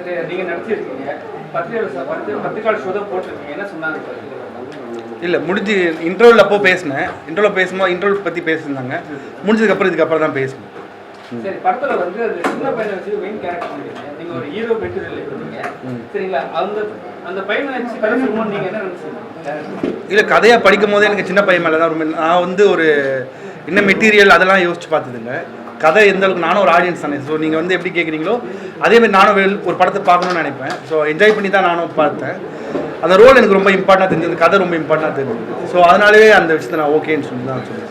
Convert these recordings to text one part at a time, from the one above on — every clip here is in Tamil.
சரி, நீங்க நடிச்சிருக்கீங்க, பத்திரிகை ஷோ தான் போட்டிருக்கீங்க, என்ன சொன்னாங்க? இல்லை முடிஞ்சு இன்டர்வியூவில் அப்போ பேசினேன். இன்டர்வியூவில் பேசும்போது இன்டர்வியூ பற்றி பேசியிருந்தாங்க. முடிஞ்சதுக்கப்புறம் இதுக்கப்புறம் தான் பேசணும். சரி, படத்தில் வந்து அந்த சின்ன பையனை வச்சு மெயின் கேரக்டர் பண்ணிருக்கீங்க, நீங்கள் ஒரு ஹீரோ மெட்டீரியல் இருக்கீங்க, சரிங்களா? அந்த பையனை வச்சு கதை சொல்லும்போது நீங்கள் என்ன நினச்சிங்க? இல்லை, கதையாக படிக்கும் போதே எனக்கு சின்ன பையன் மேலே தான் ரொம்ப நான் வந்து ஒரு என்ன மெட்டீரியல் அதெல்லாம் யோசிச்சு பார்த்துதுங்க. கதை எந்த அளவுக்கு நானும் ஒரு ஆடியன்ஸ் தானே. ஸோ நீங்கள் வந்து எப்படி கேட்குறீங்களோ அதேமாதிரி நானும் ஒரு படத்தை பார்க்கணும்னு நினைப்பேன். ஸோ என்ஜாய் பண்ணி தான் நானும் பார்த்தேன். அந்த ரோல் எனக்கு ரொம்ப இம்பார்ட்டண்டாக தெரிஞ்சது, கதை ரொம்ப இம்பார்ட்டண்டாக தெரிஞ்சது. ஸோ அதனாலே அந்த விஷயத்தை நான் ஓகேன்னு சொல்லி தான் சொல்லுவேன்.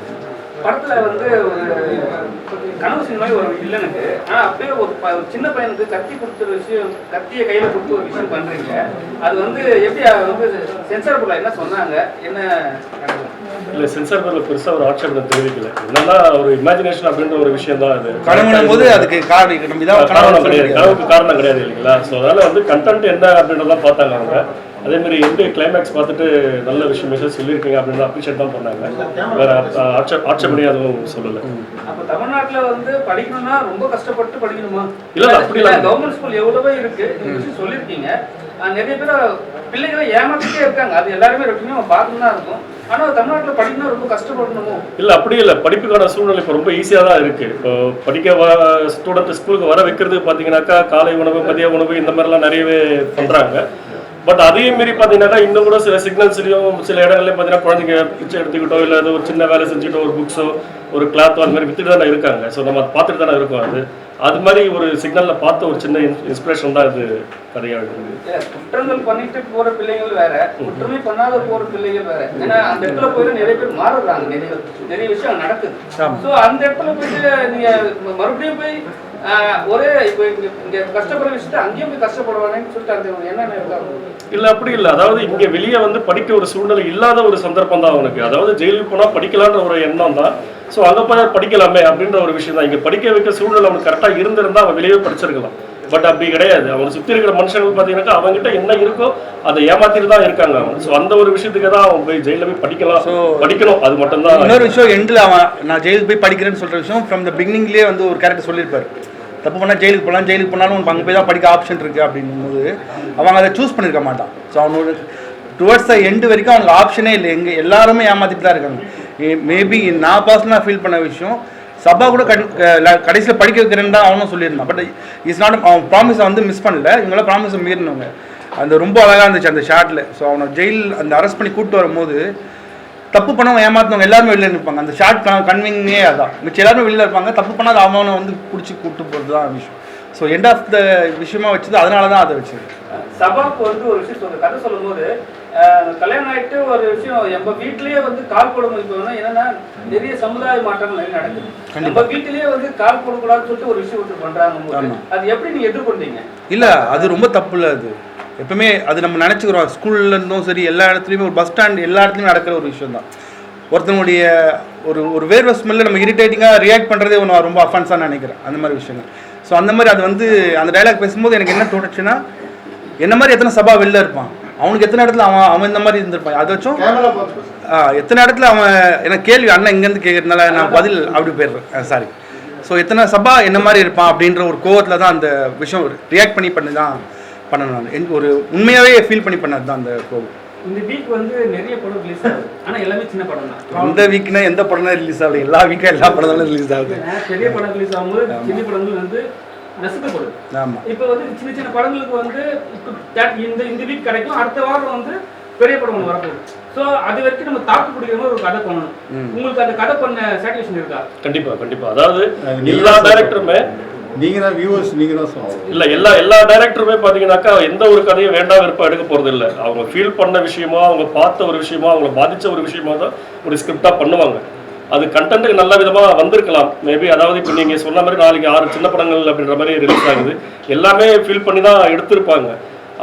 படத்தில் வந்து ஒரு கனவு சின்ன மாதிரி ஒரு இல்லைனுக்கு, ஆனால் அப்படியே ஒரு சின்ன பையனுக்கு கத்தி கொடுத்த விஷயம், கத்தியை கையில் கொடுத்து ஒரு விஷயம் பண்ணுறீங்க. அது வந்து எப்படி வந்து சென்சார் போர்டில் என்ன சொன்னாங்க, என்ன இல்லை? சென்சார் போர்டில் பெருசாக ஒரு ஆட்சேபனை தெரிவிக்கல. என்னன்னா ஒரு இமேஜினேஷன் அப்படின்ற ஒரு விஷயம் தான் அது. கனவுனும் போது அதுக்கு காரணம் கிடையாது, கனவுக்கு காரணம் கிடையாது இல்லைங்களா? ஸோ அதனால வந்து கண்டென்ட் என்ன அப்படின்றதான் பார்த்தாங்க அவங்க. அதேமாதிரி எப்படி கிளைமேக்ஸ் பார்த்துட்டு நல்ல விஷயம் சொல்லியிருக்கீங்க அப்படின்னு அப்ரிஷியேட் தான் பண்ணாங்க. வேற ஆட்சேபனையும் அதுவும் சொல்லலை. அப்போ தமிழ்நாட்டில் வந்து படிக்கணும்னா ரொம்ப கஷ்டப்பட்டு படிக்கணுமா? இல்லை, அப்படி இல்லை. கவர்மெண்ட் ஸ்கூல் எவ்வளவோ இருக்கு, நீங்கள் சொல்லியிருக்கீங்க. நிறைய பேர் பிள்ளைகளை ஏமாத்திட்டே இருக்காங்க, அது எல்லாருமே ரொட்டீனாக நம்ம பார்த்துன்னு தான் இருக்கும். ஆனால் தமிழ்நாட்டில் படிக்கணும் ரொம்ப கஷ்டப்படணுமோ? இல்லை, அப்படி இல்லை. படிப்புக்கான சூழ்நிலை இப்போ ரொம்ப ஈஸியாக தான் இருக்குது. இப்போ படிக்க ஸ்டூடெண்ட் ஸ்கூலுக்கு வர வைக்கிறது பார்த்தீங்கன்னாக்கா காலை உணவு, மதிய உணவு இந்த மாதிரிலாம் நிறையவே பண்ணுறாங்க. பட் அதே மாரி பார்த்தீங்கன்னா இன்னும் கூட சில சிக்னல்ஸ்லையும் சில இடங்கள்லையும் பார்த்தீங்கன்னா குழந்தைங்க பிச்சை எடுத்துக்கிட்டோ இல்லை அது ஒரு சின்ன வேலை செஞ்சுட்டோ ஒரு புக்ஸோ ஒரு கிளாத்தோ அது மாதிரி வித்துட்டு தானே இருக்காங்க. ஸோ நம்ம பார்த்துட்டு தானே இருக்கோம். அது மாதிரி ஒரு சிக்னலில் பார்த்த ஒரு சின்ன இன்ஸ்பிரேஷன் தான் இது கதையாக இருக்குது. குற்றங்கள் பண்ணிட்டு போகிற பிள்ளைகள் வேற, குற்றமே பண்ணாத போகிற பிள்ளைகள் வேற. ஏன்னா அந்த இடத்துல போயிட்டு நிறைய பேர் மாறுறாங்க, நிறைய விஷயம் நடக்குது. ஸோ அந்த இடத்துல போயிட்டு நீங்கள் மறுபடியும் போய் ஒரே இப்போ இங்கே கஷ்டப்படுற விஷயத்தை அங்கேயும் போய் கஷ்டப்படுவானேன்னு சொல்லிட்டு அந்த என்னென்ன இருக்காங்க? இல்லை, அப்படி இல்லை. அதாவது இங்கே வெளியே வந்து படிக்க ஒரு சூழ்நிலை இல்லாத ஒரு சந்தர்ப்பம் தான் அவனுக்கு. அதாவது ஜெயிலுக்கு போனால் படிக்கலான்ற ஒரு எண்ணம் தான். ஸோ அங்கே போய் படிக்கலாமே அப்படின்ற ஒரு விஷயம் தான். இங்கே படிக்க வைக்க சூழ்நிலை அவனுக்கு கரெக்டாக இருந்திருந்தால் அவன் வெளியே படிச்சிருக்கலாம். பட் அப்படி கிடையாது. அவனை சுற்றி இருக்கிற மனுஷங்களுக்கு பார்த்தீங்கன்னாக்கா அவங்ககிட்ட என்ன இருக்கோ அதை ஏமாத்திட்டு தான் இருக்காங்க அவன். ஸோ அந்த ஒரு விஷயத்துக்கு தான் அவன் போய் ஜெயிலில் போய் படிக்கலாம், படிக்கணும். அது மட்டும்தான். இன்னொரு விஷயம், எண்டில் அவன் நான் ஜெயிலுக்கு போய் படிக்கிறேன்னு சொல்கிற விஷயம் ஃப்ரம் த பிகினிங்லேயே வந்து ஒரு கேரக்டர் சொல்லியிருப்பார். தப்பு பண்ணால் ஜெயிலுக்கு போகலாம், ஜெயிலுக்கு போனாலும் உனக்கு அங்கே போய் தான் படிக்க ஆப்ஷன் இருக்குது அப்படின்னும் போது அவங்க அதை சூஸ் பண்ணியிருக்க மாட்டான். ஸோ அவனோட டுவர்ட்ஸ் த எண்டு வரைக்கும் அவனுக்கு ஆப்ஷனே இல்லை. எங்கே எல்லாருமே ஏமாற்றிட்டு தான் இருக்காங்க. மேபி நான் பர்சனலாக ஃபீல் பண்ண விஷயம், சபா கூட கடைசியில் படிக்க வைக்கிறேன்னு தான் அவனும் சொல்லியிருந்தான். பட் இட்ஸ் நாட், அவன் ப்ராமிஸை வந்து மிஸ் பண்ணல, இவங்களாம் ப்ராமிஸை மீறினவங்க. அந்த ரொம்ப அழகாக இருந்துச்சு அந்த ஷார்ட்டில். ஸோ அவனை ஜெயில் அந்த அரெஸ்ட் பண்ணி கூப்பிட்டு வரும்போது தப்பு பண்ணவங்க ஏமாத்தினவங்க எல்லாருமே வெளியில் இருப்பாங்க. அந்த ஷார்ட் கன்விங்கே அதான். மிச்சம் எல்லாருமே வெளியில் இருப்பாங்க. தப்பு பண்ணாத அவனை வந்து பிடிச்சி கூப்பிட்டு போகிறது தான் விஷயம். ஸோ எண்ட் ஆஃப் த விஷயமா வச்சது அதனால தான் அதை வச்சது. சபாக்கு வந்து ஒரு விஷயம் சொல்ற கதை சொல்லும் போது கல்யாணம் ஆகிட்டு ஒரு விஷயம் நம்ம வீட்லயே வந்து கால் போட முடியும். என்னன்னா நிறைய சமுதாய மாற்றங்கள் நிறைய நடக்குது. நம்ம வீட்டிலேயே வந்து கால் போடக்கூடாதுன்னு சொல்லிட்டு ஒரு விஷயம் பண்றாங்க. அது எப்படி நீங்க எதிர்கொண்டீங்க? இல்லை, அது ரொம்ப தப்பு இல்லை. அது எப்பவுமே அது நம்ம நினச்சிக்கிறோம். ஸ்கூல்ல இருந்தும் சரி, எல்லா இடத்துலையுமே ஒரு பஸ் ஸ்டாண்ட் எல்லா இடத்துலையுமே நடக்கிற ஒரு விஷயம் தான். ஒருத்தனுடைய ஒரு வேர்வை ஸ்மெல்ல நம்ம இரிட்டேட்டிங்காக ரியாக்ட் பண்ணுறதே ஒன்று ரொம்ப அஃபென்ஸாக நினைக்கிறேன், அந்த மாதிரி விஷயங்கள். ஸோ அந்த மாதிரி அது வந்து அந்த டைலாக் பேசும்போது எனக்கு என்ன தோணுச்சுன்னா, என்ன மாதிரி எத்தனை சபா வெளில இருப்பான், அவனுக்கு எத்தனை இடத்துல அவன் இந்த மாதிரி இருந்திருப்பான். அதை வச்சும் எத்தனை இடத்துல அவன் எனக்கு கேள்வி அண்ணன் இங்கேருந்து கேட்கறதுனால நான் பதில் அப்படி போயிடுறேன், சாரி. ஸோ எத்தனை சபா என்ன மாதிரி இருப்பான் அப்படின்ற ஒரு கோவத்தில் தான் அந்த விஷயம் ரியாக்ட் பண்ணி தான் பண்ணணும். நான் ஒரு உண்மையாகவே ஃபீல் பண்ணி பண்ணது தான் அந்த கோவம். இந்த வீக் வந்து நிறைய படம் ரிலீஸ் ஆகுது, ஆனால் எல்லாமே சின்ன படம் தான். இந்த வீக்னா எந்த படம் தான் ரிலீஸ் ஆகுது? எல்லா வீக்கும் எல்லா படம் தான் ரிலீஸ் ஆகுது. பெரிய படம் ரிலீஸ் ஆகும்போது சின்ன படங்கள் வந்து நசுக்கப்படும். ஆமாம், இப்போ வந்து சின்ன சின்ன படங்களுக்கு வந்து இந்த வீக் கிடைக்கும், அடுத்த வாரம் வந்து பெரிய படம் ஒன்று வரப்போகுது. ஸோ அது வரைக்கும் நம்ம தாக்கு பிடிக்கிற மாதிரி ஒரு கதை பண்ணணும். உங்களுக்கு அந்த கதை பண்ண சாட்டிஸ்ஃபேக்ஷன் இருக்கா? கண்டிப்பாக கண்டிப்பாக. அதாவது எல்லா டைரக்டருமே நீங்கள் தான் வியூவர்ஸ், நீங்கள் தான் சொல்லணும். இல்லை, எல்லா டைரக்டருமே பார்த்தீங்கன்னாக்கா எந்த ஒரு கதையும் வேண்டாம் விருப்பம் எடுக்க போகிறது இல்லை. அவங்க ஃபீல் பண்ண விஷயமா, அவங்க பார்த்த ஒரு விஷயமா, அவங்கள பாதித்த ஒரு விஷயமா தான் ஒரு ஸ்கிரிப்டாக பண்ணுவாங்க. அது கண்டென்ட்டுக்கு நல்ல விதமாக வந்திருக்கலாம் மேபி. அதாவது இப்போ நீங்கள் சொன்ன மாதிரி நாளைக்கு 6 சின்ன படங்கள் அப்படின்ற மாதிரி ரிலீஸ் ஆகுது. எல்லாமே ஃபீல் பண்ணி தான் எடுத்திருப்பாங்க.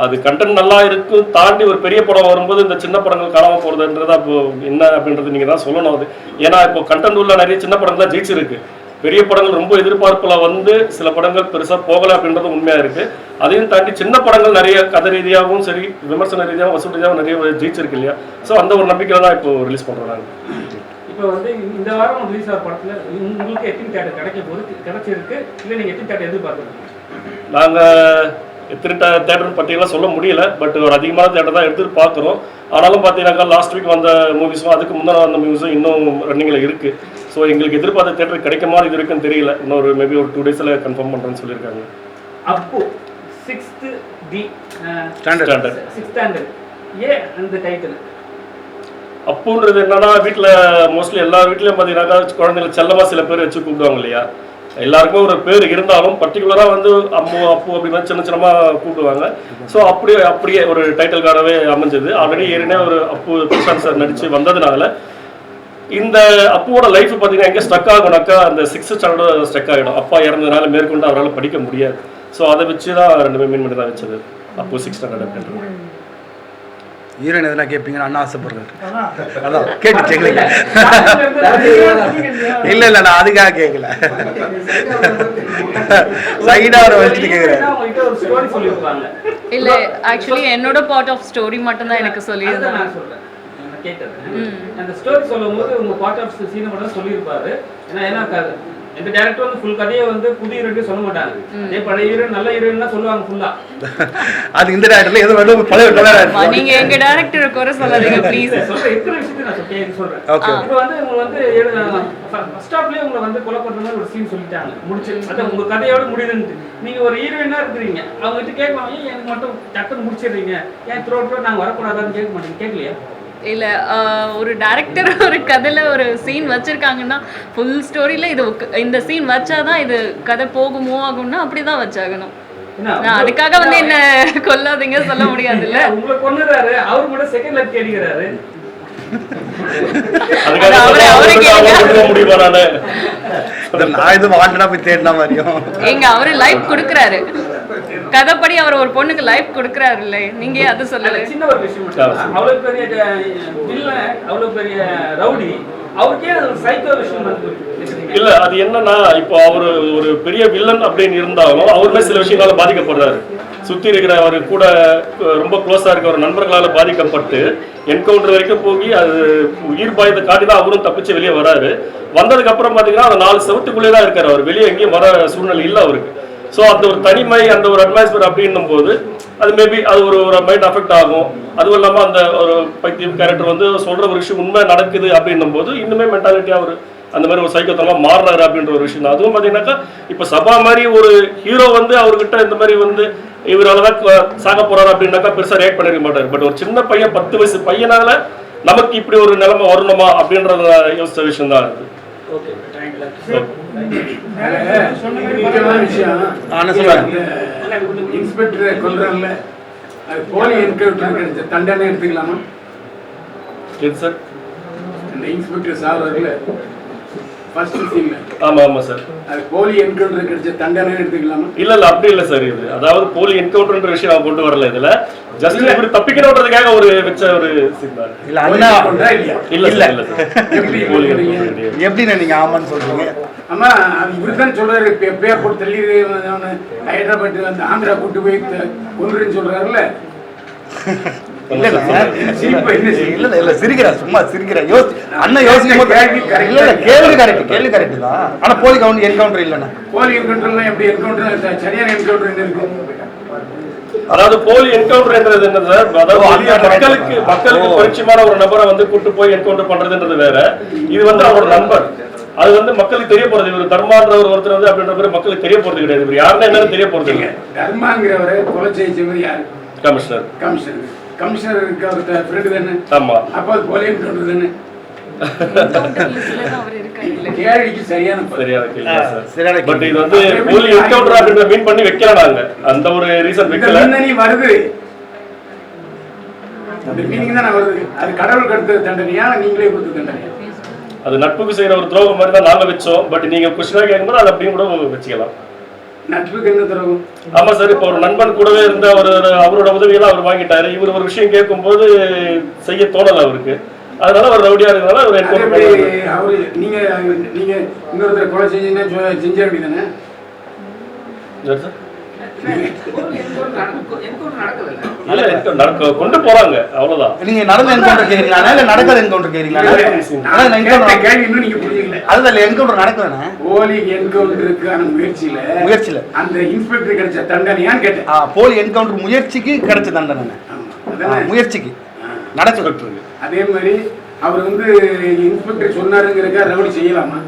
அது கண்டென்ட் நல்லா இருக்கும் தாண்டி ஒரு பெரிய படம் வரும்போது இந்த சின்ன படங்கள் காணாமல் போகிறதுன்றதா இப்போ என்ன அப்படின்றது நீங்கள் தான் சொல்லணும். அது ஏன்னா இப்போ கண்டென்ட் உள்ள நிறைய சின்ன படங்கள் தான் ஜெயிச்சிருக்கு. பெரிய படங்கள் ரொம்ப எதிர்பார்ப்பில் வந்து சில படங்கள் பெருசாக போகலை அப்படின்றது உண்மையாக இருக்குது. அதையும் தாண்டி சின்ன படங்கள் நிறைய கதை ரீதியாகவும் சரி, விமர்சன ரீதியாகவும் வசூல் ரீதியாகவும் நிறைய ஜெயிச்சிருக்கு இல்லையா? ஸோ அந்த ஒரு நம்பிக்கையில் தான் இப்போ ரிலீஸ் பண்ணுறாங்க. இப்போ வந்து இந்த வாரம் ரிலீஸ் ஆகிற படத்தில் உங்களுக்கு எத்தனை தேட்டர் கிடைக்க போது கிடைச்சிருக்கு, இல்லை நீங்கள் எத்தனை தேட்டர் எதிர்பார்க்குறீங்க? நாங்கள் எத்தனை தேட்டர் பற்றியெல்லாம் சொல்ல முடியல. பட் ஒரு அதிகமான தேட்டர் தான் எடுத்துட்டு பார்க்குறோம். ஆனாலும் பார்த்தீங்கன்னாக்கா லாஸ்ட் வீக் வந்த மூவிஸும் அதுக்கு முன்னாடி வந்த மூவிஸும் இன்னும் ரன்னிங்கில் இருக்குது. ஸோ எங்களுக்கு எதிர்பார்த்த தேட்டர் கிடைக்குமா இது இருக்குன்னு தெரியல. இன்னொரு மேபி ஒரு 2 days கன்ஃபார்ம் பண்ணுறேன்னு சொல்லியிருக்காங்க. அப்போ 6th D ஸ்டாண்டர்ட் ஏன் அந்த டைட்டில் அப்புன்றது என்னன்னா, வீட்டில் மோஸ்ட்லி எல்லா வீட்லையும் பார்த்தீங்கன்னாக்கா குழந்தைங்க செல்லமாக சில பேர் வச்சு கூப்பிடுவாங்க இல்லையா. எல்லாருக்குமே ஒரு பேர் இருந்தாலும் பர்டிகுலராக வந்து அம்மு அப்பு அப்படின்னா சின்ன சின்னமாக கூப்பிடுவாங்க. ஸோ அப்படியே ஒரு டைட்டில்காரவே அமைஞ்சது. ஆல்ரெடி ஏற்கனவே ஒரு அப்பு பிரசாந்த் சார் நடித்து வந்ததுனால இந்த அப்புவோட லைஃப் பார்த்தீங்கன்னா எங்கே ஸ்டக் ஆகுனாக்கா அந்த 6th standard ஸ்டக் ஆகிடும். அப்பா இறந்ததுனால மேற்கொண்டு அவரால் படிக்க முடியாது. ஸோ அதை வச்சு தான் 2 மீன் பண்ணி தான் வச்சது அப்போ 6th standard அப்படின்றது. ஹீரோயின் எதனா கேட்பீங்கன்னு அண்ணா ஆசைப்படுறாரு. அதான் கேட்டுச்சு எங்களுக்கு. இல்லை நான் அதுக்காக கேட்கல. சைடா அவரை வச்சுட்டு கேட்குறேன். இல்லை ஆக்சுவலி என்னோட பார்ட் ஆஃப் ஸ்டோரி மட்டும் தான் எனக்கு சொல்லியிருந்தேன். அந்த ஸ்டோரி சொல்லும்போது உங்க பார்ட் ஆஃப் சீனை மட்டும் சொல்லியிருப்பாரு. ஏன்னா இந்த டைரக்டர் வந்து ஃபுல் கதையை வந்து புது ஹீரோயின் சொல்ல மாட்டாங்க. அதே பழைய ஹீரோயின் நல்ல ஹீரோயின் தான் சொல்லுவாங்க ஃபுல்லா. அது இந்த டைரக்டர்ல ஏதோ வந்து பழைய நீங்க எங்க டைரக்டர் குறை சொல்லாதீங்க ப்ளீஸ். சொல்றேன் இருக்கிற விஷயத்தை நான் சொல்றேன். இப்போ வந்து உங்களுக்கு வந்து ஃபர்ஸ்ட் ஹாஃப்லயே உங்களை வந்து கொலை பண்ற மாதிரி ஒரு சீன் சொல்லிட்டாங்க. முடிச்சு அதான் உங்க கதையோட முடியுதுன்னு. நீங்க ஒரு ஹீரோயினா இருக்கிறீங்க. அவங்க கிட்ட கேட்கலாம், ஏன் எனக்கு மட்டும் டக்குன்னு முடிச்சிடுறீங்க, ஏன் த்ரோட் நாங்க வரக்கூடாதான்னு கேட்க மாட்டீங்க. கேட்கலையா? இல்லை ஒரு டைரக்டர் ஒரு கதையில் ஒரு சீன் வச்சுருக்காங்கன்னா ஃபுல் ஸ்டோரியில் இது இந்த சீன் வச்சாதான் இது கதை போகுமோ ஆகும்னா அப்படி தான் வச்சாகணும். நான் அதுக்காக வந்து என்ன கொல்லாதீங்க சொல்ல முடியாதுல்ல. உங்களை கொன்னுறாரு, அவரு கூட செகண்ட் லைஃப் கேட்கிறாரு. நான் இது வாண்டடா போய் தேடின மாதிரியும் எங்க அவரு லைஃப் கொடுக்குறாரு. கதைப்படி அவர் ஒரு பொண்ணுக்கு லைஃப் கொடுக்குறாரு இல்லை, நீங்க அதை சொல்லல. சின்ன ஒரு விஷயம், அவ்வளவு பெரிய வில்லன், அவ்வளவு பெரிய ரவுடி, அவருக்கே அது சைக்கோ விஷயம் வந்து இல்ல. அது என்னன்னா, இப்போ அவரு ஒரு பெரிய வில்லன் அப்படின்னு இருந்தாலும் அவருமே சில விஷயங்களால பாதிக்கப்படுறாரு. சுற்றி இருக்கிற அவர் கூட ரொம்ப க்ளோஸாக இருக்க ஒரு நண்பர்களால் பாதிக்கப்பட்டு என்கவுண்டர் வரைக்கும் போய் அது உயிர் பாயத்தை காட்டி தான் அவரும் தப்பிச்சு வெளியே வராரு. வந்ததுக்கப்புறம் பார்த்தீங்கன்னா அந்த 4 செவத்துக்குள்ளே தான் இருக்கார். அவர் வெளியே எங்கேயும் வர சூழ்நிலை இல்லை அவருக்கு. ஸோ அந்த ஒரு தனிமை, அந்த ஒரு அட்மாஸ்பியர் அப்படின்னும் போது அது மேபி அது ஒரு மைண்ட் அஃபெக்ட் ஆகும். அதுவும் இல்லாமல் அந்த ஒரு பைத்தியம் கேரக்டர் வந்து சொல்கிற ஒரு விஷயம் உண்மை நடக்குது அப்படின்னும் போது இன்னுமே மென்டாலிட்டியாக ஒரு அந்த மாதிரி ஒரு சைக்கோத்தனமாக மாறுறாரு அப்படின்ற ஒரு விஷயம் தான். அதுவும் பார்த்தீங்கன்னாக்கா இப்போ சபா மாதிரி ஒரு ஹீரோ வந்து அவர்கிட்ட இந்த மாதிரி வந்து இவரால் தான் சாக போறாரு அப்படின்னாக்கா பெருசாக ரியாக்ட் பண்ணிருக்க மாட்டார். பட் ஒரு சின்ன பையன் 10 வயசு பையனால நமக்கு இப்படி ஒரு நிலைமை வரணுமா அப்படின்றத யோசிச்ச விஷயம் தான் இருக்கு. இன்ஸ்பெக்டர் கொல்றாங்கல்ல, அது போலி என்கவுண்டர் கிடைச்ச தண்டனை எடுத்துக்கலாமா? சார் இந்த இன்ஸ்பெக்டர் சார் வரல ஃபர்ஸ்ட் சீன்ல. ஆமா ஆமா சார், அது போலி என்கவுண்டர் கிடைச்ச தண்டனை எடுத்துக்கலாமா? இல்ல அப்படி இல்ல சார். இது அதாவது போலி என்கவுண்டர்ன்ற விஷயம் அவங்க கொண்டு வரல. இதுல ஜஸ்ட் இப்படி தப்பிக்கணும்ன்றதுக்காக ஒரு வச்ச ஒரு சித்தார். இல்ல அண்ணா இல்ல இல்ல இல்ல சார். எப்படி நீங்க ஆமான்னு சொல்றீங்க? ஆமா, இவருதான் சொல்றாரு, பேர் போட்டு தள்ளி ஹைதராபாத் வந்து ஆந்திரா கூட்டு போய் கொன்றுன்னு சொல்றாருல்ல. இல்ல சிரிக்கிறா, சும்மா சிரிக்கிறா. அண்ணன் யோசிக்கும் கேள்வி கரெக்ட் தான். ஆனா போலி என்கவுண்டர் இல்லைண்ணா. போலி என்கவுண்டர்லாம் எப்படி என்கவுண்டர் சரியான என்கவுண்டர் என்ன இருக்கு? அதாவது போலி என்கவுண்டர்ன்றது என்ன சார்? அதாவது மக்களுக்கு பரிச்சயமான ஒரு நபரை வந்து கூட்டு போய் என்கவுண்டர் பண்றதுன்றது வேற. இது வந்து அவரோட நண்பர். அது வந்து மக்களுக்கு தெரிய போறது. இவர் தர்மான்ற ஒருத்தர் வந்து அப்படின்ற மாதிரி மக்களுக்கு தெரிய போறது கிடையாது. இவர் யாருன்னா என்னன்னு தெரிய போறது இல்லை. தர்மாங்கிறவரை கொலை செய்தவர் யாரு? கமிஷனர். கமிஷனருக்கு அவர் ஃப்ரெண்டு தானே? ஆமா. அப்ப அது கொலை என்கவுண்டர் தானே? கேள்விக்கு சரியான கேள்வி சார். பட் இது வந்து போலி என்கவுண்டர் அப்படின்ற மீன் பண்ணி வைக்கறாங்க. அந்த ஒரு ரீசன் வைக்கல. நீ வருது அந்த மீனிங் தான் வருது. அது கடவுள் கொடுத்த தண்டனையா நீங்களே கொடுத்த தண்டனையா? அது நட்புக்கு செய்யற ஒரு துரோகம் மாதிரி தான் நாங்க வச்சோம். பட் நீங்க கொஸ்டினா கேட்கும்போது அது அப்படியும் கூட வச்சுக்கலாம். நட்புக்கு என்ன துரோகம்? ஆமா சார், இப்போ ஒரு நண்பன் கூடவே இருந்த அவரோட உதவியெல்லாம் அவர் வாங்கிட்டாரு. இவர் ஒரு விஷயம் கேட்கும்போது செய்ய தோணல அவருக்கு. அதனால அவர் ரவுடியா இருக்கனால அவர் அவரு நீங்க இன்னொருத்தர் கொலை செஞ்ச வேண்டியதானே? கொண்டு போறாங்க, அவ்வளவுதான். நீங்க நடந்த என்கவுண்டர் கேக்குறீங்களா இல்ல நடக்காத என்கவுண்டர் கேக்குறீங்களா? கேள்வி இன்னும் நீங்க புரிஞ்சுக்கல. அதுதான் என்கவுண்டர் நடக்குதுண்ணே. போலி என்கவுண்டருக்கான முயற்சியில அந்த இன்ஸ்பெக்டர் கிடைச்ச தண்டனையான்னு கேட்டேன். போலி என்கவுண்டர் முயற்சிக்கு கிடைச்ச தண்டனை, முயற்சிக்கு நடக்குது. அதே மாதிரி அவர் வந்து இன்ஸ்பெக்டர் சொன்னாருங்கிறக்கா ரவுடி செய்யலாமா?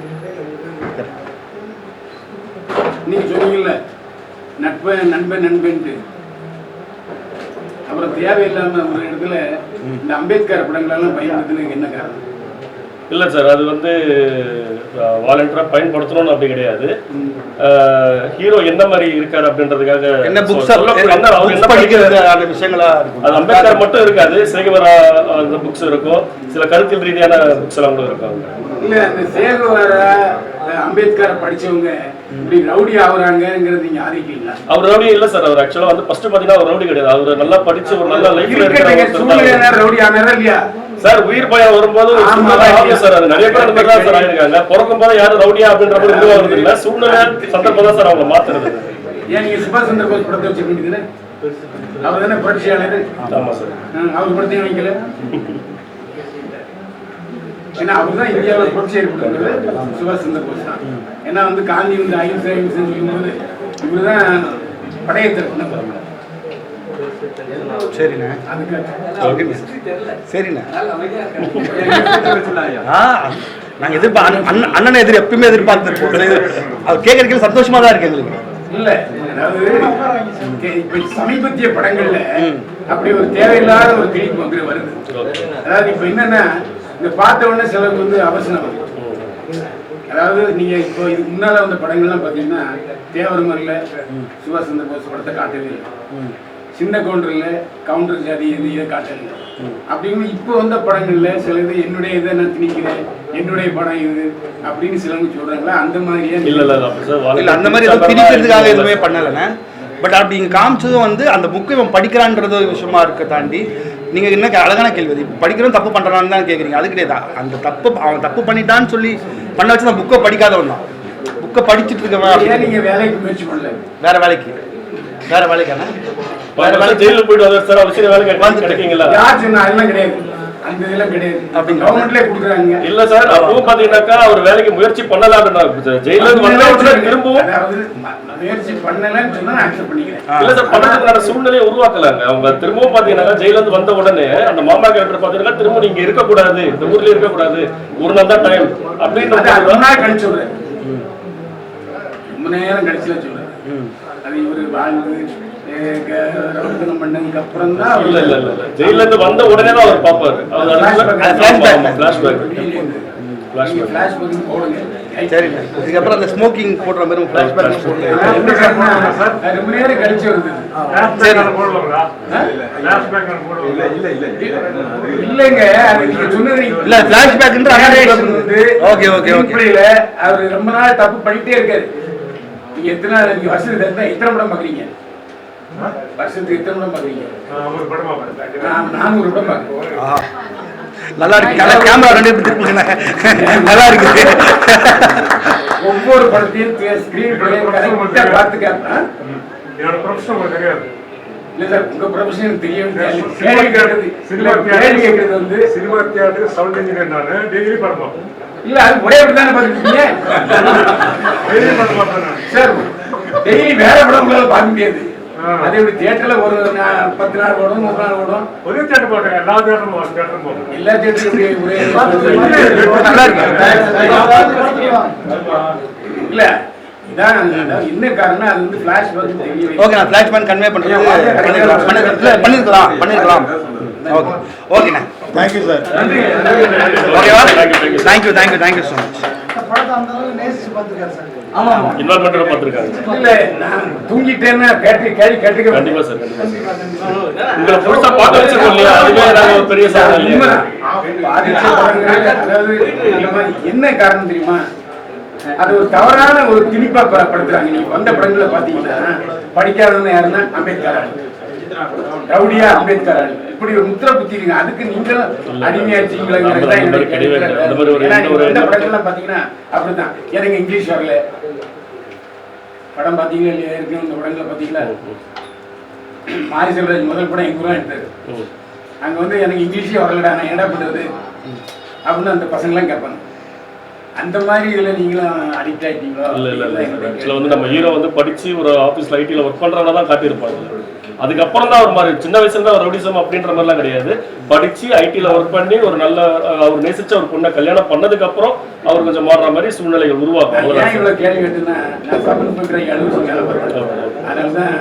நீங்க சொன்னீங்கல்ல நண்பன் நண்பன்ட்டு, அப்புறம் தேவையில்லாம ஒரு இடத்துல இந்த அம்பேத்கர் படங்களெல்லாம் பயன்படுத்துறதுக்கு என்ன காரணம்? இல்லை சார், அது வந்து வாலண்டியராக பயன்படுத்தணும்னு அப்படி கிடையாது. ஹீரோ என்ன மாதிரி இருக்காரு அப்படின்றதுக்காக என்ன புக்ஸ் விஷயங்களா அது அம்பேத்கர் மட்டும் இருக்காது, சேகுவரா அந்த புக்ஸ் இருக்கும், சில கருத்தியல் ரீதியான புக்ஸ் எல்லாம் கூட இருக்காங்க. இல்ல இந்த சேகுவரா அம்பேத்கர் படிச்சவங்க இப்படி ரவுடி ஆகுறாங்கிறது நீங்க ஆதரிக்கீங்களா? அவர் ரவுடி இல்ல சார். அவர் ஆக்சுவலா வந்து ஃபர்ஸ்ட் பாத்தீங்கன்னா அவர் ரவுடி கிடையாது. அவர் நல்லா படிச்சு ஒரு நல்ல லைஃப்ல இருக்கிற ரவுடி ஆனாரா இல்லையா சார்? உயிர் பயம் வரும்போது சார் அது நிறைய பேர் அந்த மாதிரி தான் சார் ஆயிருக்காங்க. பிறக்கும் போது யாரும் ரவுடியா அப்படின்ற மாதிரி இதுவா வருது இல்ல, சூழ்நிலை சந்தர்ப்பம் தான் சார் அவங்க மாத்துறது. ஏன் நீங்க சுபாஷ் சந்திர போஸ் படத்தை வச்சிருக்கீங்க? அவர் தானே புரட்சியாளர். ஆமா சார். அவர் படத்தையும் வைக்கல. ஏன்னா அவர் தான் இந்தியாவில் புரட்சி ஏற்படுத்துறது சுபாஷ் சந்திர போஸ் தான். ஏன்னா வந்து காந்தி வந்து அஹிம்சை சொல்லும்போது இவர் தான் படையத்தை கொண்டு வராங்க. சரிண்ணே, சரிண்ணே. நாங்கள் அண்ணனை எப்பயுமே எதிர்பார்த்துருப்போம். அவர் கேட்கறதுக்கு சந்தோஷமா தான் இருக்கு எங்களுக்கு. இல்ல அதாவது இப்ப சமீபத்திய படங்கள்ல அப்படி ஒரு தேவையில்லாத ஒரு கிழிப்பு வந்து வருது. அதாவது இப்ப என்னன்னா இந்த பார்த்த உடனே சிலருக்கு வந்து அவசரம் வருது. அதாவது நீங்க இப்போ இதுக்கு முன்னால வந்த படங்கள்லாம் பாத்தீங்கன்னா தேவரமரில் சுபாஷ் சந்திர போஸ் படத்தை காட்டவே இல்லை, சின்ன கவுண்டர்ல கவுண்டர் ஜாதி இதை காட்டல. அப்படின்னு இப்போ வந்த படங்கள்ல சில இது என்னுடைய இதை நான் திணிக்கிறேன், என்னுடைய படம் இது அப்படின்னு சிலவங்க சொல்றாங்களா? அந்த மாதிரியே இல்ல, அந்த மாதிரி திணிக்கிறதுக்காக எதுவுமே பண்ணலைண்ணே. பட் அப்படி இங்கே காமிச்சதும் வந்து அந்த புக்கு இவன் படிக்கிறான்றது விஷயமா இருக்க தாண்டி நீங்கள் என்ன அழகான கேள்வி, படிக்கிறோம் தப்பு பண்ணுறான்னு தான் கேட்குறீங்க. அது கிடையாது. அந்த தப்பு அவன் தப்பு பண்ணிட்டான்னு சொல்லி பண்ண வச்சு அந்த புக்கை படிக்காதவன் தான். புக்கை படிச்சுட்டு இருக்கவன் நீங்கள் வேலைக்கு முயற்சி பண்ணல, வேற வேலைக்கான ஜெயிலுக்கு போயிட்டு வந்தார் சார். அவர் சில வேலைக்கு வந்து கிடைக்கீங்களா? யார் சொன்னா? அதெல்லாம் கிடையாது, அந்த இதெல்லாம் கிடையாது. அப்படி கவர்மெண்ட்லேயே கொடுக்குறாங்க. இல்ல சார், அப்பவும் பாத்தீங்கன்னாக்கா அவர் வேலைக்கு முயற்சி பண்ணல அப்படின்னா ஜெயில திரும்பவும் முயற்சி பண்ணலன்னு சொன்னா அக்செப்ட் பண்ணிக்கிறேன். இல்ல சார், பணத்துக்கான சூழ்நிலையை உருவாக்கலாங்க. அவங்க திரும்பவும் பாத்தீங்கன்னா ஜெயில இருந்து வந்த உடனே அந்த மாமா கேரக்டர் பாத்தீங்கன்னா திரும்ப நீங்க இருக்கக்கூடாது, இந்த ஊர்லயே இருக்கக்கூடாது, ஒரு நாள் தான் டைம் அப்படின்னு கழிச்சு விடுறேன். ரொம்ப நேரம் கழிச்சுல சொல்றேன். அது இவரு வாழ்ந்து பண்ணதுக்கு அப்புறம் தான் இல்ல இல்ல இல்ல ஜெயில இருந்து வந்த உடனே தான் அவர் பாப்பாரு. இதுக்கப்புறம் அந்த ஸ்மோக்கிங் போடுற மாதிரி ஃபிளாஷ்பேக் ரொம்ப நேரம் கழிச்சு வருது. இல்லைங்க, அது நீங்க சொன்னது இல்ல ஃபிளாஷ்பேக்ன்ற. Okay okay okay. அவர் ரொம்ப நாள் தப்பு பண்ணிட்டே இருக்காரு. நீங்க எத்தனை வருஷத்துக்கு எத்தனை படம் பாக்குறீங்க? வருஷத்துக்கு எத்தனை படம் பாக்குறீங்க? 400 படம் பாக்குறேன். நல்லா இருக்கு. கேமரா ரெண்டு திருப்புங்க. நல்லா இருக்கு. ஒவ்வொரு படத்தையும் ஸ்கிரீன் பிளே கரெக்ட்டா பாத்துக்கறேன். என்னோட ப்ரொஃபஷன் தெரியாது. இல்ல சார், உங்க ப்ரொஃபஷன் தெரியும். கேள்வி கேக்குறது வந்து சினிமா தியேட்டர் சவுண்ட் இன்ஜினியர். நானு டெய்லி படம் பார்ப்பேன். இல்ல, அது ஒரே படம் தானே பாத்துக்கீங்க. டெய்லி படம் பார்ப்பேன் சார். டெய்லி வேற படம் உங்களால பார்க்க முடியாது. அதே எப்படி தியேட்டர்ல ஒரு 10 நாள் ஓடும், 30 நாள் ஓடும். ஒரே தியேட்டர் போட்டேன், எல்லா தியேட்டரும் போட்டேன். எல்லா தியேட்டரும் ஒரே இல்ல. இதான் என்ன காரணம், அது வந்து ஃபிளாஷ்பேக் தெரியவே. ஓகே, நான் ஃபிளாஷ்பேக் கன்வே பண்றது பண்ணிருக்கலாம். ஓகே ஓகேண்ணா, தேங்க்யூ சார். ஓகேவா? Thank you so much. இன்வால்மெண்ட் பார்த்துருக்காங்க. இல்ல, நான் தூங்கிட்டேன்னா கேட்டுக்க. கண்டிப்பா சார், கண்டிப்பா சார். உங்களை புதுசா பார்க்க வச்சிருக்கோம் இல்லையா, அதுவே நாங்கள் ஒரு பெரிய சாதனை. அதாவது என்ன காரணம் தெரியுமா? அது ஒரு தவறான ஒரு திணிப்பா படுத்துறாங்க. நீங்க வந்த படங்களை பாத்தீங்கன்னா படிக்காதவங்க யாருன்னா அம்பேத்கர், ரவுடியா அம்பேத்கர், இப்படி ஒரு முத்திர குத்திருங்க. அதுக்கு நீங்களும் அடிமையாச்சிங்களா? படங்கள்லாம் பாத்தீங்கன்னா அப்படித்தான். எனக்கு இங்கிலீஷ் வரல படம் பாத்தீங்களா இல்லையா? இருக்கு இந்த படங்களை பாத்தீங்களா? மாரி செல்வராஜ் முதல் படம் எங்க ஊரா எடுத்தாரு. அங்க வந்து எனக்கு இங்கிலீஷே வரலடா, நான் என்ன பண்றது அப்படின்னு அந்த பசங்களாம் கேட்பாங்க. அந்த மாதிரி இதில் நீங்களும் அடிக்ட் ஆகிட்டீங்களோ? இல்லை ஆக்சுவலாக வந்து நம்ம ஹீரோ வந்து படித்து ஒரு ஆஃபீஸில் ஐடியில் ஒர்க் பண்ணுறவங்க தான் காட்டியிருப்பாங்க. அதுக்கப்புறம் தான் ஒரு மாதிரி சின்ன வயசுல தான் ரவுடிசம் அப்படின்ற மாதிரிலாம் கிடையாது. படிச்சு ஐடியில் ஒர்க் பண்ணி ஒரு நல்ல அவர் நேசிச்ச ஒரு பொண்ணை கல்யாணம் பண்ணதுக்கு அப்புறம் அவர் கொஞ்சம் மாறுற மாதிரி சூழ்நிலைகள் உருவாக்கும். இவ்வளோ கேள்வி கேட்டுன்னா நான் சபன் பண்ணுறேன் அதனால தான்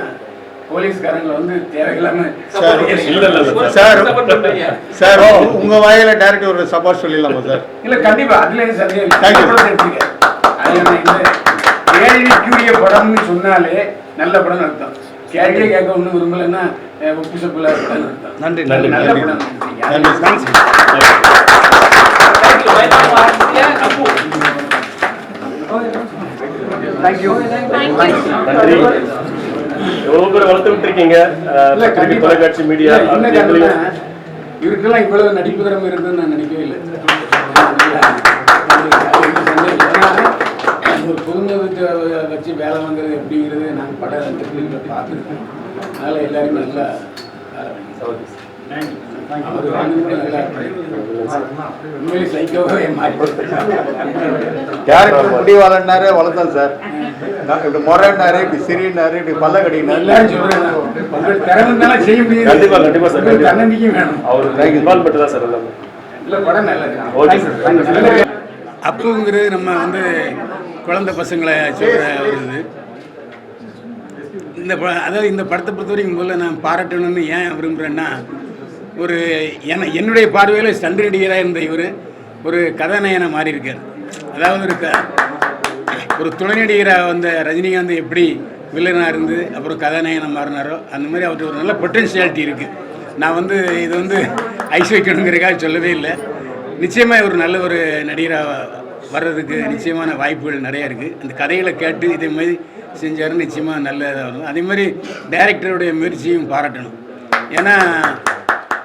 போலீஸ்காரங்களை வந்து தேவையில்லாம சார் உங்க வாயில டைரக்ட் ஒரு சபாஷ் சொல்லிடலாமா சார்? இல்ல கண்டிப்பா அதுல சந்தேகம். கேள்விக்குரிய படம்னு சொன்னாலே நல்ல படம் அர்த்தம். கேள்வியே கேட்க ஒன்றும் விரும்பலன்னா உப்பு சப்புல படம் அர்த்தம். நன்றி நல்ல படம். நன்றி. எவ்வளவு பேர் வளர்த்து விட்டுருக்கீங்க தொலைக்காட்சி மீடியா. இவருக்கெல்லாம் இவ்வளவு நடிப்பு திறமை இருக்குன்னு நான் நினைக்கவே இல்லை. ஒரு புதுமுகத்தை வச்சு வேலை வாங்குறது எப்படிங்கிறது நாங்கள் படத்தில் பார்த்துருக்கோம். அதனால எல்லாருமே நல்லா உண்மையிலே சைக்கோவே கேரக்டர் முடிவாளன்னாரு வளர்த்தான் சார். இப்படி முறைன்னாரு, இப்படி சிறினாரு, இப்படி பல்ல கடினாரு. எல்லாரும் சொல்றேன் உங்களுக்கு திறமை செய்ய முடியாது. கண்டிப்பா சார் தன்னம்பிக்கையும் வேணும். அவர் இன்வால்வ்மெண்ட் தான் சார் எல்லாமே. இல்லை படம் நல்லது. அப்புங்கிறது நம்ம வந்து குழந்தை பசங்களை சொல்கிற ஒரு இது. அதாவது இந்த படத்தை பொறுத்த வரைக்கும் முதல்ல நான் பாராட்டணும்னு ஏன் விரும்புகிறேன்னா, ஒரு என்னுடைய பார்வையில் ஸ்டண்ட் நடிகராக இருந்த இவர் ஒரு கதாநாயகனை மாறி இருக்கார். அதாவது ஒரு துணை நடிகராக வந்த ரஜினிகாந்த் எப்படி வில்லனாக இருந்து அப்புறம் கதாநாயகனாக மாறினாரோ அந்த மாதிரி அவருக்கு ஒரு நல்ல பொட்டன்ஷியாலிட்டி இருக்குது. நான் வந்து இது வந்து ஐஸ் வைக்கணுங்கிறதுக்காக சொல்லவே இல்லை. நிச்சயமாக ஒரு நல்ல ஒரு நடிகராக வர்றதுக்கு நிச்சயமான வாய்ப்புகள் நிறையா இருக்குது. அந்த கதைகளை கேட்டு இதே மாதிரி செஞ்சாருன்னு நிச்சயமாக நல்லதாக வரும். அதே மாதிரி டைரக்டருடைய முயற்சியும் பாராட்டணும். ஏன்னா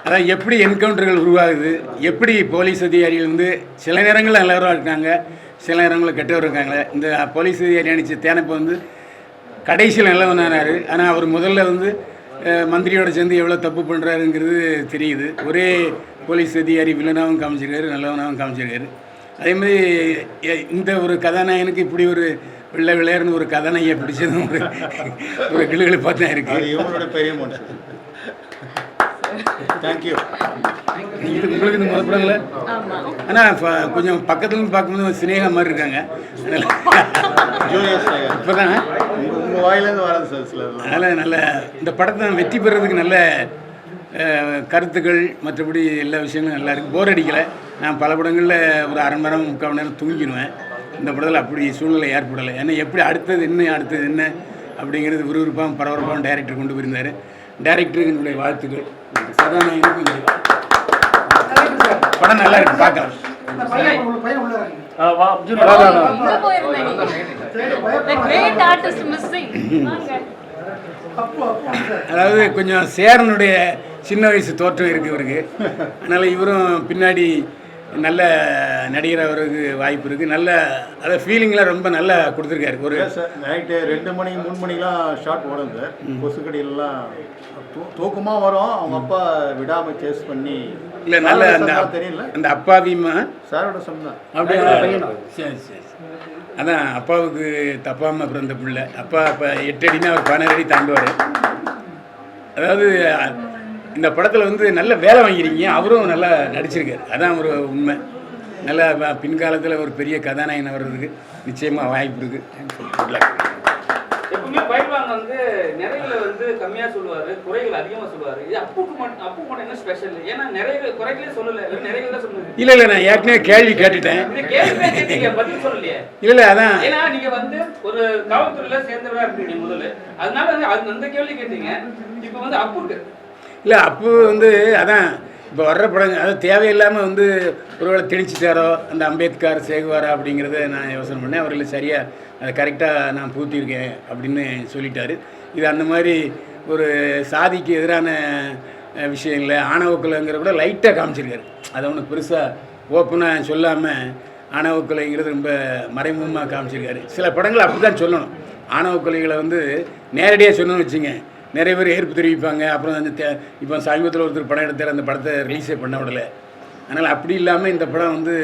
அதான் எப்படி என்கவுண்டர்கள் உருவாகுது, எப்படி போலீஸ் அதிகாரிகள் வந்து சில நேரங்களில் நல்லவராக இருக்காங்க, சில நேரங்களில் கெட்டவர் இருக்காங்க. இந்த போலீஸ் அதிகாரி அணிச்ச தேனப்போ வந்து கடைசியில் நல்லவனானார். ஆனால் அவர் முதல்ல வந்து மந்திரியோட சேர்ந்து எவ்வளோ தப்பு பண்ணுறாருங்கிறது தெரியுது. ஒரே போலீஸ் அதிகாரி வில்லனாகவும் காமிச்சிருக்காரு, நல்லவனாகவும் காமிச்சிருக்காரு. அதே மாதிரி இந்த ஒரு கதாநாயகனுக்கு இப்படி ஒரு வெள்ளை விளையாடுன்னு ஒரு கதாநாயகியை பிடிச்சதும் ஒரு கிளுகிழப்பாக தான் இருக்குது. இவங்களோட பெரிய மனுஷன். தேங்க்யூ. இது உங்களுக்கு இந்த முதல் படங்கள ஆனால் கொஞ்சம் பக்கத்துலேருந்து பார்க்கும்போது சினேகா மாதிரி இருக்காங்க. இப்போ தான் உங்கள் வாயிலேருந்து வராது சார் சில. அதனால் நல்ல இந்த படத்தை வெற்றி பெறதுக்கு நல்ல கருத்துக்கள் மற்றபடி எல்லா விஷயங்களும் நல்லா இருக்குது. போர் அடிக்கலை. நான் பல படங்களில் ஒரு அரை மணி நேரம் 3/4 மணி நேரம் தூங்கிடுவேன். இந்த படத்தில் அப்படி சூழ்நிலை ஏற்படலை. ஏன்னா எப்படி அடுத்தது என்ன அப்படிங்கிறது விறுவிறுப்பாகவும் பரபரப்பாகவும் டைரக்டர் கொண்டு போயிருந்தார். டைரக்டருக்கு என்னுடைய வாழ்த்துக்கள். சதாநாயகனுக்கும் படம் நல்லா இருக்கு, பார்க்கலாம். அதாவது கொஞ்சம் சேரனுடைய சின்ன வயசு தோற்றம் இருக்குது இவருக்கு. அதனால் இவரும் பின்னாடி நல்ல நடிகர் அவருக்கு வாய்ப்பு இருக்குது. நல்ல அதாவது ஃபீலிங்லாம் ரொம்ப நல்லா கொடுத்துருக்காரு. ஒரு நைட்டு 2 மணி 3 மணிக்கெலாம் ஷார்ட் ஓடும் சார். கொசுக்கடியெல்லாம் தூக்கமாக வரும். அவங்க அப்பா விடாமல் சேஸ் பண்ணி இல்லை நல்ல தெரியல. அந்த அப்பாவிமா சாரோட சொன்னான் அப்படியே சரி சரி. அதான் அப்பாவுக்கு தப்பாமல் பிறந்த பிள்ளை. அப்பா இப்போ 8 அடினா அவர் 12 அடி தாண்டுவார். அதாவது இந்த படத்தில் வந்து நல்ல வேலை வாங்கியிருக்கீங்க. அவரும் நல்லா நடிச்சிருக்காரு. அதான் ஒரு உண்மை. நல்லா பின்காலத்தில் ஒரு பெரிய கதாநாயகன் வர்றதுக்கு நிச்சயமாக வாய்ப்பு இருக்குது. எப்பவுமே பயில்வான் வந்து நிறைகளை வந்து கம்மியாக சொல்லுவார், குறைகள் அதிகமாக சொல்லுவார். இது அப்பு மட்டும் என்ன ஸ்பெஷல்? ஏன்னா நிறைய குறைகளே சொல்லலை, நிறைகள் தான் சொல்லுது. இல்லை நான் ஏற்கனவே கேள்வி கேட்டுட்டேன். கேள்வி கேட்டீங்க, பதில் சொல்லலையே. இல்லை அதான் ஏன்னா நீங்க வந்து ஒரு காவல்துறையில சேர்ந்தவரா இருக்கீங்க முதல்ல, அதனால வந்து அந்த கேள்வி கேட்டீங்க. இப்போ வந்து அப்புக்கு இல்லை அப்பு வந்து அதான் இப்போ வர்ற படங்க அது தேவையில்லாமல் வந்து ஒருவேளை திணிச்சிட்டாரோ அந்த அம்பேத்கர் சேகுவாரா அப்படிங்கிறத நான் யோசனை பண்ணேன். அவர்கள் சரியாக அதை கரெக்டாக நான் பூத்திருக்கேன் அப்படின்னு சொல்லிட்டாரு. இது அந்த மாதிரி ஒரு சாதிக்கு எதிரான விஷயம் இல்லை, ஆணவக்கலைங்கிற கூட லைட்டாக காமிச்சிருக்காரு. அதை ஒன்று பெருசாக ஓப்பனாக சொல்லாமல் ஆணவக்கலைங்கிறது ரொம்ப மறைமுகமாக காமிச்சிருக்காரு. சில படங்கள் அப்படி தான் சொல்லணும். ஆணவக்கலைகளை வந்து நேரடியாக சொன்னோன்னு வச்சுங்க, நிறைய பேர் ஏற்பு தெரிவிப்பாங்க. அப்புறம் அந்த இப்போ சமீபத்தில் ஒருத்தர் படம் எடுத்தார், அந்த படத்தை ரிலீஸே பண்ண விடலை. அதனால் அப்படி இல்லாமல் இந்த படம் வந்து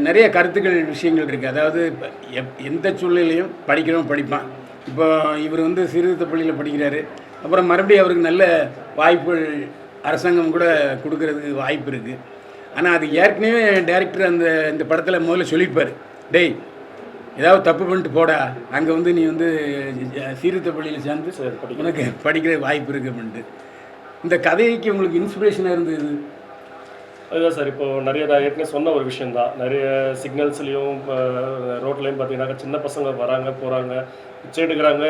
நிறைய கருத்துக்கள் விஷயங்கள் இருக்குது. அதாவது இப்ப எந்த சூழ்நிலையும் படிக்கிறவன் படிப்பான். இப்போ இவர் வந்து சீர்திருத்த பள்ளியில் படிக்கிறாரு, அப்புறம் மறுபடியும் அவருக்கு நல்ல வாய்ப்புகள் அரசாங்கம் கூட கொடுக்கறதுக்கு வாய்ப்பு இருக்குது. ஆனால் அது ஏற்கனவே டைரக்டர் இந்த படத்தில் முதல்ல சொல்லியிருப்பார், டேய் ஏதாவது தப்பு பண்ணிட்டு போடா, அங்கே வந்து நீ வந்து சீர்திருத்த பள்ளியில் சேர்ந்து உனக்கு படிக்கிற வாய்ப்பு இருக்குது அப்படின்ட்டு. இந்த கதைக்கு உங்களுக்கு இன்ஸ்பிரேஷனாக இருந்தது? அதுதான் சார், இப்போது நிறைய நான் ஏற்கனவே சொன்ன ஒரு விஷயந்தான். நிறைய சிக்னல்ஸ்லேயும் ரோட்லேயும் பார்த்தீங்கன்னாக்கா சின்ன பசங்க வராங்க போகிறாங்க, பிச்சை எடுக்கிறாங்க,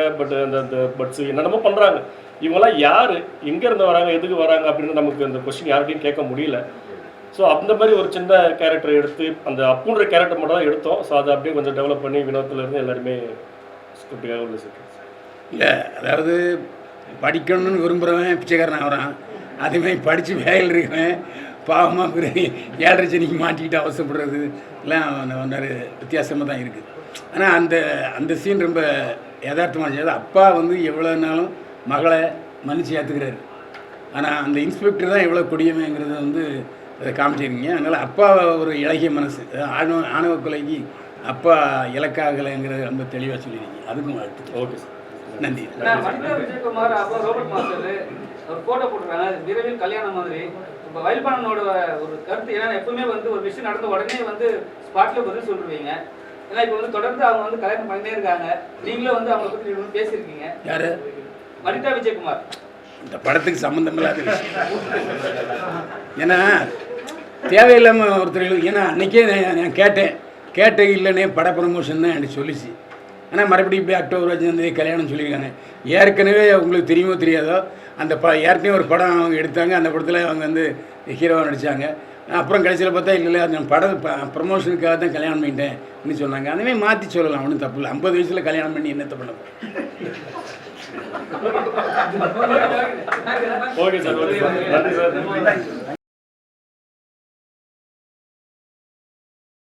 அந்த பட்ஸு என்னென்னமோ பண்ணுறாங்க. இவங்கெல்லாம் யார், எங்கேருந்து வராங்க, எதுக்கு வராங்க அப்படின்னு நமக்கு அந்த கொஸ்டின் யார்கிட்டையும் கேட்க முடியல. ஸோ அந்த மாதிரி ஒரு சின்ன கேரக்டர் எடுத்து அந்த அப்புன்ற கேரக்டர் மட்டும் தான் எடுத்தோம். ஸோ அதை அப்படியே கொஞ்சம் டெவலப் பண்ணி வினோத்திலேருந்து எல்லாருமே ஸ்கிரிப்டுக்காக உள்ள சேர்த்து. இல்லை, அதாவது படிக்கணும்னு விரும்புகிறவன் பிச்சைக்காரன் ஆகிறான், அதேமாதிரி படித்து வேலையில் இருக்கவன் பாவமாக பிறகு 7:30 சனிக்கு மாட்டிக்கிட்டு அவசரப்படுறது எல்லாம் நிறைய வித்தியாசமாக தான் இருக்குது. ஆனால் அந்த சீன் ரொம்ப யதார்த்தமாக செய்யாது. அப்பா வந்து எவ்வளோ நாளும் மகளை மன்னிச்சு ஏற்றுக்கிறாரு, ஆனால் அந்த இன்ஸ்பெக்டர் தான் எவ்வளோ கொடியமைங்கிறத வந்து அதை காமிச்சிருக்கீங்க. அதனால் அப்பா ஒரு இலகிய மனசு, ஆணவ கொலைக்கு அப்பா இலக்காகலைங்கிறத ரொம்ப தெளிவாக சொல்லியிருக்கீங்க. அதுக்கும் வாழ்த்து. ஓகே சார், நன்றி. மனிதா விஜயகுமார் அப்புறம் ரோபர்ட் மாஸ்டர் ஒரு போட்டோ போட்டுருக்காங்க, விரைவில் கல்யாணம் மாதிரி. இப்போ வயல்பாணனோட ஒரு கருத்து ஏன்னா எப்பவுமே வந்து ஒரு விஷயம் நடந்த உடனே வந்து ஸ்பாட்ல பதில் சொல்லுவீங்க. ஏன்னா இப்போ வந்து தொடர்ந்து அவங்க வந்து கல்யாணம் பண்ணிட்டே இருக்காங்க, நீங்களும் வந்து அவங்க பற்றி பேசியிருக்கீங்க. யாரு? மனிதா விஜயகுமார். இந்த படத்துக்கு சம்மந்தம் இல்லாத விஷயம். ஏன்னா தேவையில்லாமல் ஒருத்தர், ஏன்னா அன்றைக்கே நான் கேட்டேன் இல்லைன்னே பட ப்ரமோஷன் தான் எனக்கு சொல்லிச்சு. ஆனால் மறுபடியும் இப்படி அக்டோபர் வச்சு கல்யாணம் சொல்லியிருக்காங்க. ஏற்கனவே உங்களுக்கு தெரியுமோ தெரியாதோ அந்த ஏற்கனவே ஒரு படம் அவங்க எடுத்தாங்க, அந்த படத்தில் அவங்க வந்து ஹீரோவாக நடித்தாங்க. அப்புறம் கடைசியில் பார்த்தா இல்லை அந்த ப்ரமோஷனுக்காக தான் கல்யாணம் பண்ணிட்டேன் அப்படின்னு சொன்னாங்க. அதுமாதிரி மாற்றி சொல்லலாம், ஒன்றும் தப்பு இல்லை. 50 வயசில் கல்யாணம் பண்ணி என்னத்தை பண்ண ஓகே சார், நன்றி சார்.